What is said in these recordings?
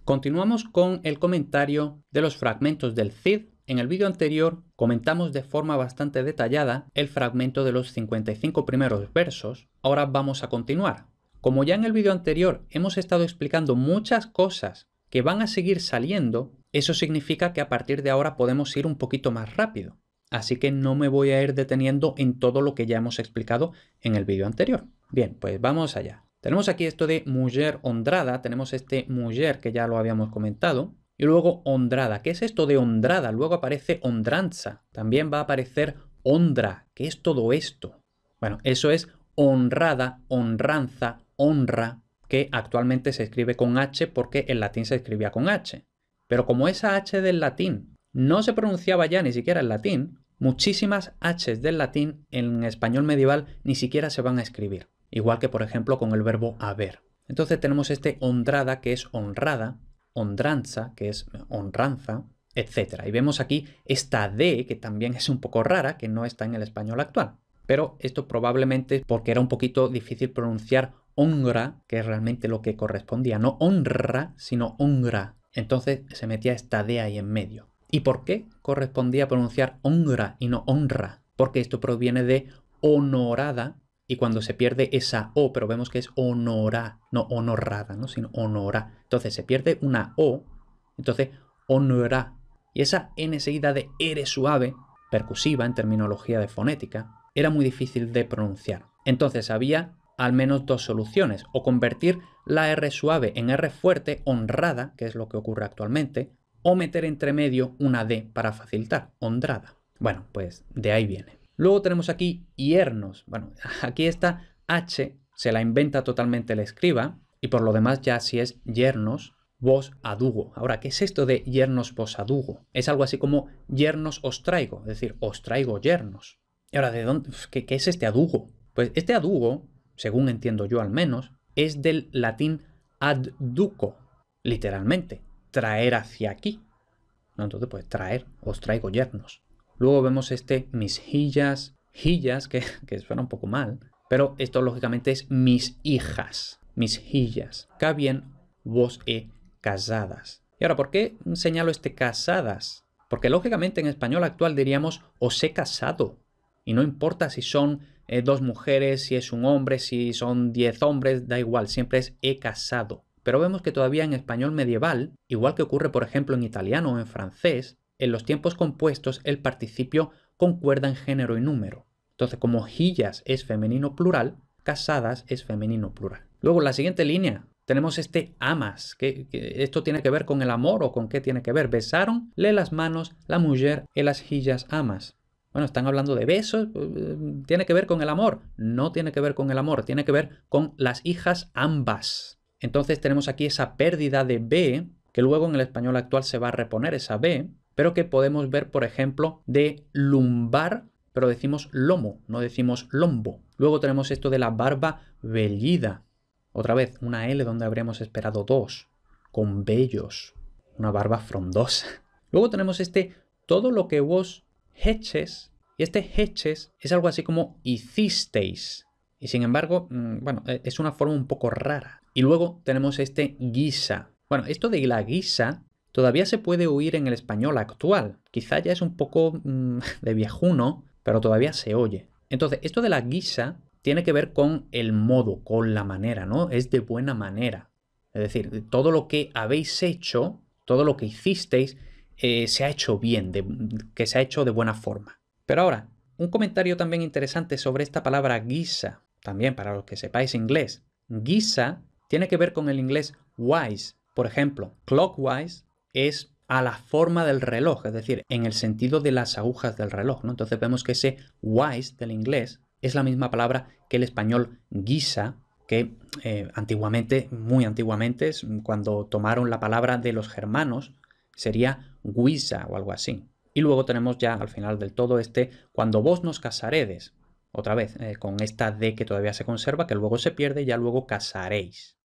Continuamos con el comentario de los fragmentos del Cid. En el vídeo anterior comentamos de forma bastante detallada el fragmento de los 55 primeros versos. Ahora vamos a continuar. Como ya en el vídeo anterior hemos estado explicando muchas cosas que van a seguir saliendo, eso significa que a partir de ahora podemos ir un poquito más rápido. Así que no me voy a ir deteniendo en todo lo que ya hemos explicado en el vídeo anterior. Bien, pues vamos allá. Tenemos aquí esto de mujer honrada, tenemos este mujer que ya lo habíamos comentado, y luego honrada. ¿Qué es esto de honrada? Luego aparece honranza, también va a aparecer honra. ¿Qué es todo esto? Bueno, eso es honrada, honranza, honra, que actualmente se escribe con H porque en latín se escribía con H. Pero como esa H del latín no se pronunciaba ya ni siquiera en latín, muchísimas H's del latín en español medieval ni siquiera se van a escribir. Igual que, por ejemplo, con el verbo haber. Entonces tenemos este honrada, que es honrada, honranza, que es honranza, etc. Y vemos aquí esta D, que también es un poco rara, que no está en el español actual. Pero esto probablemente es porque era un poquito difícil pronunciar honra, que es realmente lo que correspondía. No honra, sino honra. Entonces se metía esta D ahí en medio. ¿Y por qué correspondía pronunciar honra y no honra? Porque esto proviene de honorada, y cuando se pierde esa O, pero vemos que es honora, no honorada, ¿no? Sino honora. Entonces se pierde una O, entonces honora. Y esa N seguida de R suave, percusiva en terminología de fonética, era muy difícil de pronunciar. Entonces había al menos dos soluciones, o convertir la R suave en R fuerte, honrada, que es lo que ocurre actualmente, o meter entre medio una D para facilitar, honrada. Bueno, pues de ahí viene. Luego tenemos aquí yernos. Bueno, aquí esta H se la inventa totalmente el escriba, y por lo demás ya si es yernos vos adugo. Ahora, ¿qué es esto de yernos vos adugo? Es algo así como yernos os traigo, es decir, os traigo yernos. Y ahora, ¿de dónde? ¿Qué es este adugo? Pues este adugo, según entiendo yo al menos, es del latín adduco, literalmente, traer hacia aquí. ¿No? Entonces, pues traer, os traigo yernos. Luego vemos este mis hillas, que suena un poco mal, pero esto lógicamente es mis hijas, mis hillas. Acá bien, vos casadas. Y ahora, ¿por qué señalo este casadas? Porque lógicamente en español actual diríamos os he casado. Y no importa si son dos mujeres, si es un hombre, si son 10 hombres, da igual, siempre es he casado. Pero vemos que todavía en español medieval, igual que ocurre por ejemplo en italiano o en francés, en los tiempos compuestos el participio concuerda en género y número. Entonces, como hillas es femenino plural, casadas es femenino plural. Luego, en la siguiente línea, tenemos este amas, que esto tiene que ver con el amor o con qué tiene que ver. Besaron, le las manos, la mujer, en las hillas amas. Bueno, están hablando de besos, ¿tiene que ver con el amor? No tiene que ver con el amor, tiene que ver con las hijas ambas. Entonces tenemos aquí esa pérdida de B, que luego en el español actual se va a reponer esa B, pero que podemos ver, por ejemplo, de lumbar, pero decimos lomo, no decimos lombo. Luego tenemos esto de la barba vellida. Otra vez, una L donde habríamos esperado dos, con vellos, una barba frondosa. Luego tenemos este todo lo que vos heches, y este heches es algo así como hicisteis. Y sin embargo, bueno, es una forma un poco rara. Y luego tenemos este guisa. Bueno, esto de la guisa todavía se puede oír en el español actual. Quizá ya es un poco de viejuno, pero todavía se oye. Entonces, esto de la guisa tiene que ver con el modo, con la manera, ¿no? Es de buena manera. Es decir, todo lo que habéis hecho, todo lo que hicisteis, se ha hecho bien, que se ha hecho de buena forma. Pero ahora, un comentario también interesante sobre esta palabra guisa, también para los que sepáis inglés. Guisa tiene que ver con el inglés wise. Por ejemplo, clockwise es a la forma del reloj, es decir, en el sentido de las agujas del reloj, ¿no? Entonces vemos que ese wise del inglés es la misma palabra que el español guisa, que antiguamente, muy antiguamente, cuando tomaron la palabra de los germanos, sería guisa o algo así. Y luego tenemos ya al final del todo cuando vos nos casaredes, otra vez con esta D que todavía se conserva, que luego se pierde, ya luego casaréis.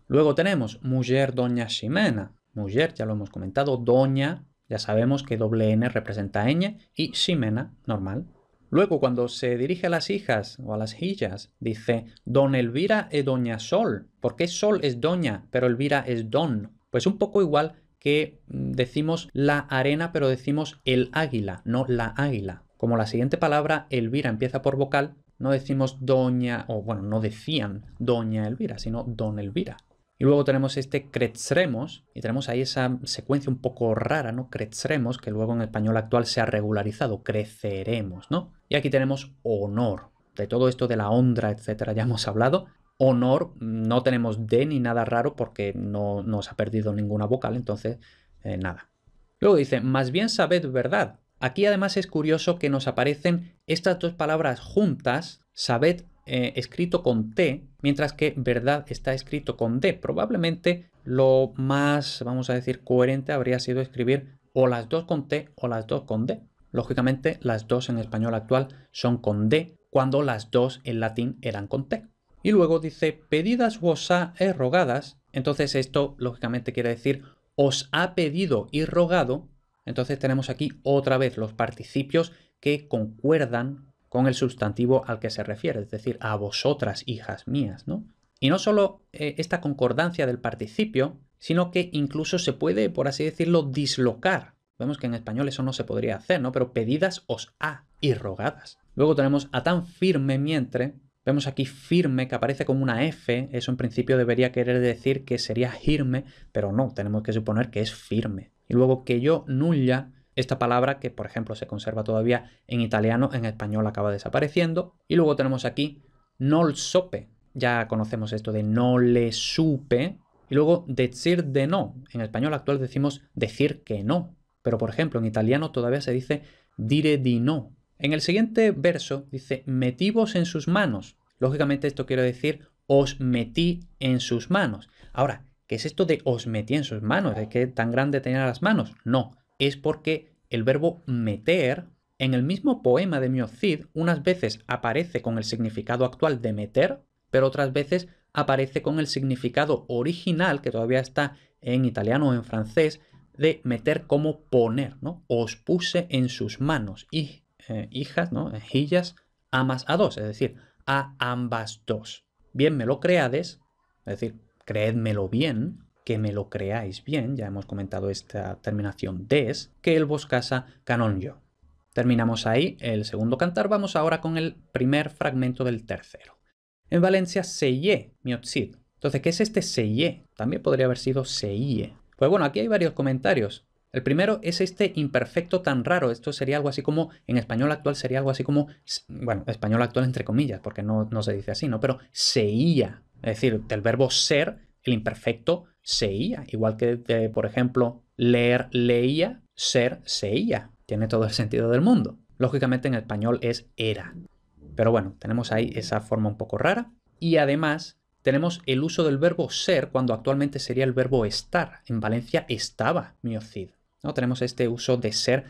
Luego tenemos mujer doña Ximena. Mujer, ya lo hemos comentado, doña, ya sabemos que doble N representa ñ, y Ximena, normal. Luego, cuando se dirige a las hijas o a las hillas, dice don Elvira e doña Sol. ¿Por qué Sol es doña, pero Elvira es don? Pues un poco igual que decimos la arena, pero decimos el águila, no la águila. Como la siguiente palabra, Elvira, empieza por vocal, no decimos doña, o bueno, no decían doña Elvira, sino don Elvira. Y luego tenemos este creceremos, y tenemos ahí esa secuencia un poco rara, ¿no? Creceremos, que luego en español actual se ha regularizado, creceremos, ¿no? Y aquí tenemos honor. De todo esto de la honra, etcétera, ya hemos hablado. Honor, no tenemos D ni nada raro porque no se ha perdido ninguna vocal, entonces nada. Luego dice, más bien sabed verdad. Aquí además es curioso que nos aparecen estas dos palabras juntas, sabed escrito con T, mientras que verdad está escrito con D. Probablemente lo más, vamos a decir, coherente habría sido escribir o las dos con T o las dos con D. Lógicamente, las dos en español actual son con D, cuando las dos en latín eran con T. Y luego dice, pedidas vos ha rogadas. Entonces esto, lógicamente, quiere decir os ha pedido y rogado. Entonces tenemos aquí otra vez los participios que concuerdan con el sustantivo al que se refiere, es decir, a vosotras, hijas mías, ¿no? Y no solo esta concordancia del participio, sino que incluso se puede, por así decirlo, dislocar. Vemos que en español eso no se podría hacer, ¿no? Pero pedidas os ha y rogadas. Luego tenemos a tan firme mientre. Vemos aquí firme que aparece como una F. Eso en principio debería querer decir que sería firme, pero no, tenemos que suponer que es firme. Y luego que yo nulla. Esta palabra que, por ejemplo, se conserva todavía en italiano, en español acaba desapareciendo. Y luego tenemos aquí nol sope. Ya conocemos esto de no le supe. Y luego decir de no. En español actual decimos decir que no. Pero, por ejemplo, en italiano todavía se dice dire di no. En el siguiente verso dice metivos en sus manos. Lógicamente esto quiere decir os metí en sus manos. Ahora, ¿qué es esto de os metí en sus manos? ¿Es que tan grande tenía las manos? No. Es porque el verbo meter en el mismo poema de Mio Cid unas veces aparece con el significado actual de meter, pero otras veces aparece con el significado original, que todavía está en italiano o en francés, de meter como poner, ¿no? Os puse en sus manos. Y hijas, ¿no? Hillas, amas a dos, es decir, a ambas dos. Bien me lo creades, es decir, creédmelo bien, que me lo creáis bien, ya hemos comentado esta terminación des, que el vos casa canon yo. Terminamos ahí el segundo cantar, vamos ahora con el primer fragmento del tercero. En Valencia seye Mio Cid. Entonces, ¿qué es este seye? También podría haber sido seie. Pues bueno, aquí hay varios comentarios. El primero es este imperfecto tan raro. Esto sería algo así como, en español actual sería algo así como, bueno, español actual entre comillas, porque no se dice así, ¿no? Pero seía, es decir, del verbo ser, el imperfecto seía. Igual que, por ejemplo, leer, leía, ser, seía. Tiene todo el sentido del mundo. Lógicamente en español es era. Pero bueno, tenemos ahí esa forma un poco rara. Y además tenemos el uso del verbo ser cuando actualmente sería el verbo estar. En Valencia estaba Mio Cid, ¿no? Tenemos este uso de ser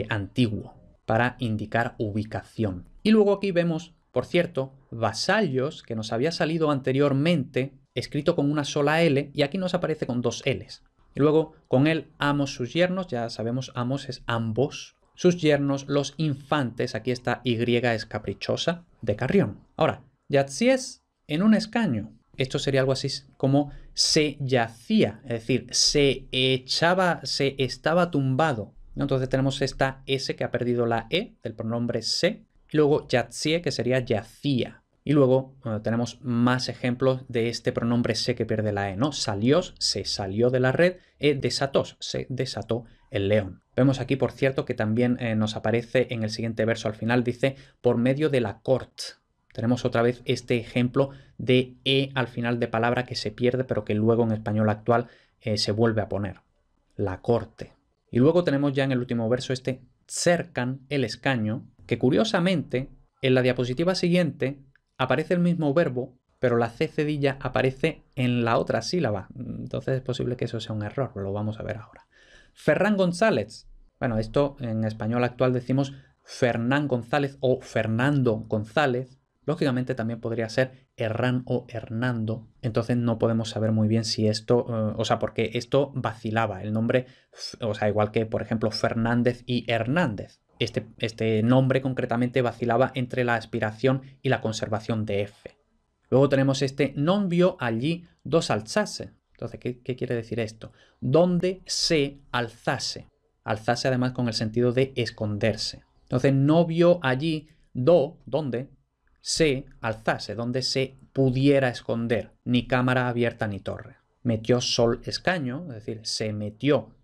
antiguo para indicar ubicación. Y luego aquí vemos, por cierto, vasallos, que nos había salido anteriormente escrito con una sola L y aquí nos aparece con dos Ls. Y luego con él amos sus yernos, ya sabemos amos es ambos. Sus yernos, los infantes, aquí está Y es caprichosa, de Carrión. Ahora, yacies en un escaño. Esto sería algo así como se yacía, es decir, se echaba, se estaba tumbado. Entonces tenemos esta S que ha perdido la E del pronombre se. Y luego yatsie, que sería yacía. Y luego tenemos más ejemplos de este pronombre se que pierde la E, ¿no? Saliós, se salió de la red, desatos, se desató el león. Vemos aquí, por cierto, que también nos aparece en el siguiente verso al final, dice, por medio de la corte. Tenemos otra vez este ejemplo de E al final de palabra que se pierde, pero que luego en español actual se vuelve a poner. La corte. Y luego tenemos ya en el último verso este cercan el escaño, que curiosamente en la diapositiva siguiente aparece el mismo verbo, pero la C cedilla aparece en la otra sílaba. Entonces es posible que eso sea un error, lo vamos a ver ahora. Ferran González. Bueno, esto en español actual decimos Fernán González o Fernando González. Lógicamente también podría ser Herrán o Hernando. Entonces no podemos saber muy bien si esto, porque esto vacilaba. El nombre, igual que por ejemplo Fernández y Hernández. Este nombre concretamente vacilaba entre la aspiración y la conservación de F. Luego tenemos este non vio allí dos Alsace. Entonces, ¿qué quiere decir esto? Donde se alzase. Alzase además con el sentido de esconderse. Entonces no vio allí donde se alzase, donde se pudiera esconder, ni cámara abierta ni torre. Metió sol escaño, es decir, se metió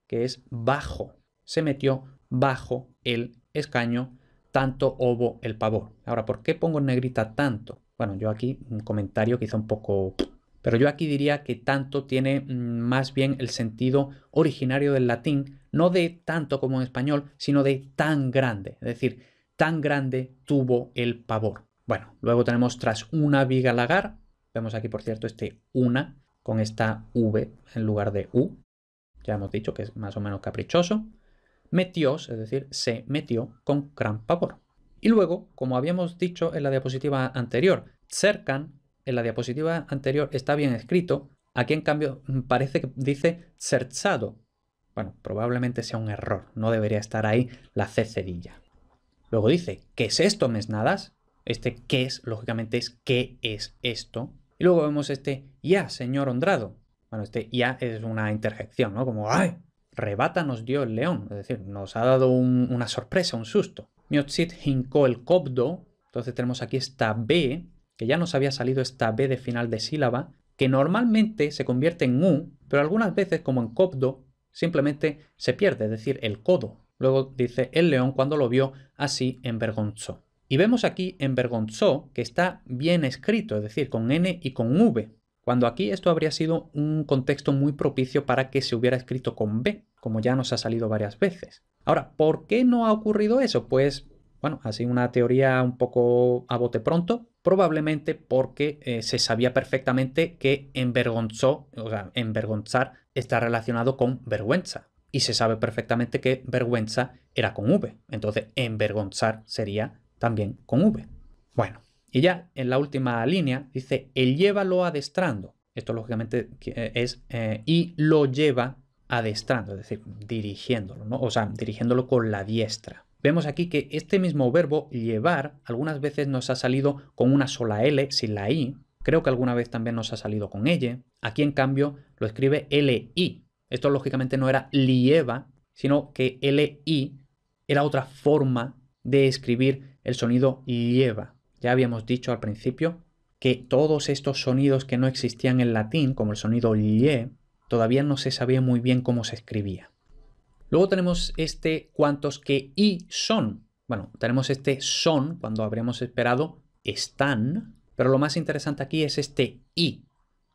que es bajo. Se metió bajo el escaño, tanto obo el pavor. Ahora, ¿por qué pongo en negrita tanto? Bueno, yo aquí un comentario quizá un poco... Pero yo aquí diría que tanto tiene más bien el sentido originario del latín, no de tanto como en español, sino de tan grande. Es decir, tan grande tuvo el pavor. Bueno, luego tenemos tras una viga lagar. Vemos aquí, por cierto, una con esta V en lugar de U. Ya hemos dicho que es más o menos caprichoso. Metiós, es decir, se metió con gran pavor. Y luego, como habíamos dicho en la diapositiva anterior, cercan, en la diapositiva anterior está bien escrito, aquí en cambio parece que dice cerzado. Bueno, probablemente sea un error, no debería estar ahí la C cedilla. Luego dice, ¿qué es esto, mesnadas? ¿Qué es? Lógicamente es ¿qué es esto? Y luego vemos ya, señor honrado. Bueno, ya es una interjección, ¿no? Como, ¡ay! Rebata nos dio el león, es decir, nos ha dado una sorpresa, un susto. Miotzit hincó el cobdo, entonces tenemos aquí esta B, que ya nos había salido esta B de final de sílaba, que normalmente se convierte en U, pero algunas veces, como en cobdo, simplemente se pierde, es decir, el codo. Luego dice, el león cuando lo vio así envergonzó. Y vemos aquí envergonzó que está bien escrito, es decir, con N y con V. Cuando aquí esto habría sido un contexto muy propicio para que se hubiera escrito con B, como ya nos ha salido varias veces. Ahora, ¿por qué no ha ocurrido eso? Pues, bueno, así una teoría un poco a bote pronto, probablemente porque se sabía perfectamente que envergonzó, o sea, envergonzar está relacionado con vergüenza. Y se sabe perfectamente que vergüenza era con V. Entonces, envergonzar sería también con V. Bueno. Y ya en la última línea dice, el llévalo adestrando. Esto lógicamente es y lo lleva adestrando, es decir, dirigiéndolo, ¿no? O sea, dirigiéndolo con la diestra. Vemos aquí que este mismo verbo llevar algunas veces nos ha salido con una sola L sin la I. Creo que alguna vez también nos ha salido con elle. Aquí en cambio lo escribe LI. Esto lógicamente no era lieva, sino que LI era otra forma de escribir el sonido lleva. Ya habíamos dicho al principio que todos estos sonidos que no existían en latín, como el sonido lie, todavía no se sabía muy bien cómo se escribía. Luego tenemos cuantos que y son. Bueno, tenemos son, cuando habríamos esperado están, pero lo más interesante aquí es y,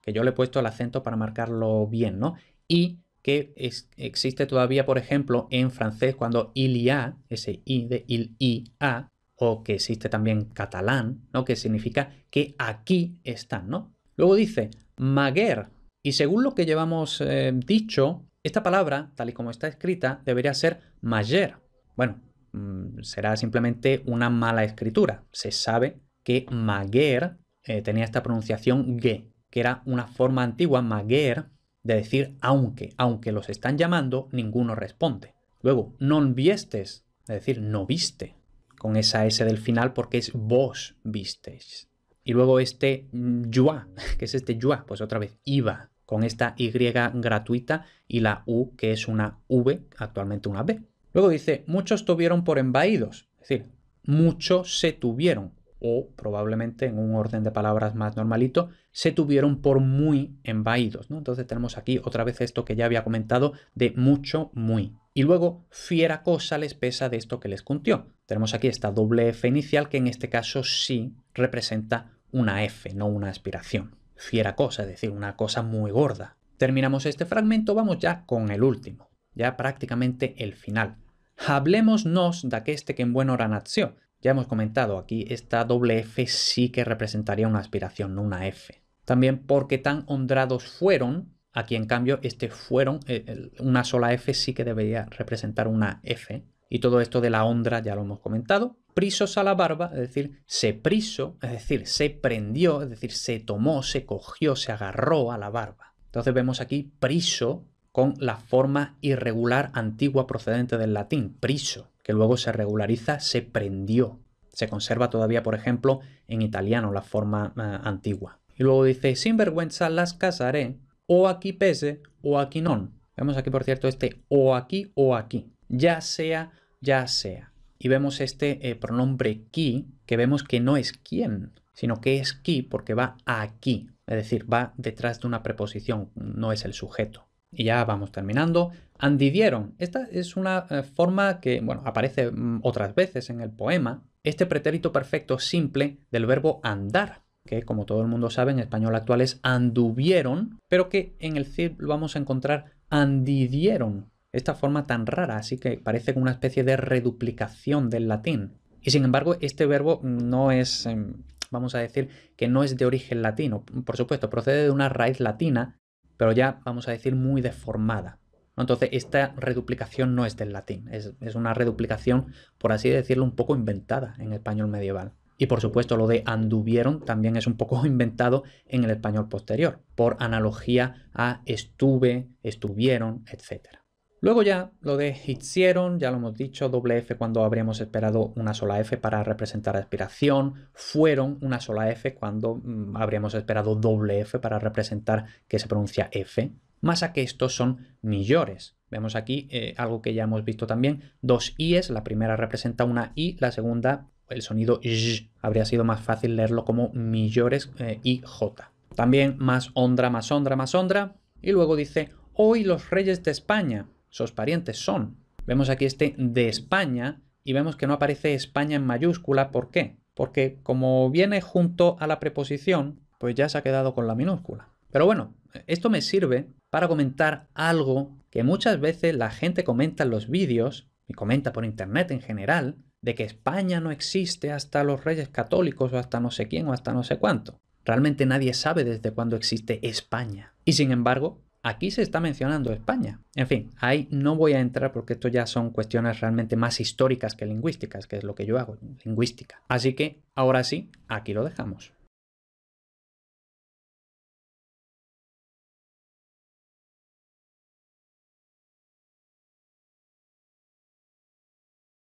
que yo le he puesto el acento para marcarlo bien, ¿no? Y que existe todavía, por ejemplo, en francés cuando il y a, ese i de il y a, o que existe también catalán, ¿no? Que significa que aquí están, ¿no? Luego dice maguer, y según lo que llevamos dicho, esta palabra, tal y como está escrita, debería ser mayer. Bueno, será simplemente una mala escritura. Se sabe que maguer tenía esta pronunciación ge, que era una forma antigua, maguer, de decir aunque los están llamando, ninguno responde. Luego, non viestes, es decir, no viste, con esa S del final porque es vos visteis. Y luego yua, que es yua, pues otra vez iba, con esta Y gratuita y la U que es una V, actualmente una B. Luego dice, muchos tuvieron por embaídos, es decir, muchos se tuvieron, o probablemente en un orden de palabras más normalito, se tuvieron por muy embaídos, ¿no? Entonces tenemos aquí otra vez esto que ya había comentado de mucho, muy. Y luego, fiera cosa les pesa de esto que les cuntió. Tenemos aquí esta doble F inicial que en este caso sí representa una F, no una aspiración. Fiera cosa, es decir, una cosa muy gorda. Terminamos este fragmento, vamos ya con el último, ya prácticamente el final. Hablemosnos d'aqueste que en buena hora nació. Ya hemos comentado aquí, esta doble F sí que representaría una aspiración, no una F. También porque tan honrados fueron, aquí en cambio fueron, una sola F sí que debería representar una F. Y todo esto de la honra ya lo hemos comentado. Prisos a la barba, es decir, se priso, es decir, se prendió, es decir, se tomó, se cogió, se agarró a la barba. Entonces vemos aquí priso con la forma irregular antigua procedente del latín, priso, que luego se regulariza, se prendió. Se conserva todavía, por ejemplo, en italiano la forma antigua. Y luego dice, sinvergüenza las casaré, o aquí pese, o aquí non. Vemos aquí, por cierto, este o aquí. Ya sea, ya sea. Y vemos este pronombre qui, que vemos que no es quién, sino que es qui porque va aquí. Es decir, va detrás de una preposición, no es el sujeto. Y ya vamos terminando. Andidieron. Esta es una forma que, bueno, aparece otras veces en el poema. Este pretérito perfecto simple del verbo andar, que como todo el mundo sabe en español actual es anduvieron, pero que en el Cid lo vamos a encontrar andidieron. Esta forma tan rara, así que parece como una especie de reduplicación del latín. Y sin embargo, este verbo no es, vamos a decir, que no es de origen latino. Por supuesto, procede de una raíz latina, pero ya, vamos a decir, muy deformada. Entonces, esta reduplicación no es del latín, es una reduplicación, por así decirlo, un poco inventada en el español medieval. Y por supuesto, lo de anduvieron también es un poco inventado en el español posterior, por analogía a estuve, estuvieron, etc. Luego ya lo de hicieron, ya lo hemos dicho, doble F cuando habríamos esperado una sola F para representar aspiración, fueron una sola F cuando habríamos esperado doble F para representar que se pronuncia F, más a que estos son millores. Vemos aquí algo que ya hemos visto también, dos I's, la primera representa una I, la segunda el sonido j, habría sido más fácil leerlo como millores IJ. También más ondra, más ondra, más ondra, y luego dice, hoy los reyes de España. Sus parientes son. Vemos aquí este de España y vemos que no aparece España en mayúscula. ¿Por qué? Porque como viene junto a la preposición, pues ya se ha quedado con la minúscula. Pero bueno, esto me sirve para comentar algo que muchas veces la gente comenta en los vídeos y comenta por internet en general, de que España no existe hasta los reyes católicos o hasta no sé quién o hasta no sé cuánto. Realmente nadie sabe desde cuándo existe España. Y sin embargo, aquí se está mencionando España. En fin, ahí no voy a entrar porque esto ya son cuestiones realmente más históricas que lingüísticas, que es lo que yo hago, lingüística. Así que, ahora sí, aquí lo dejamos.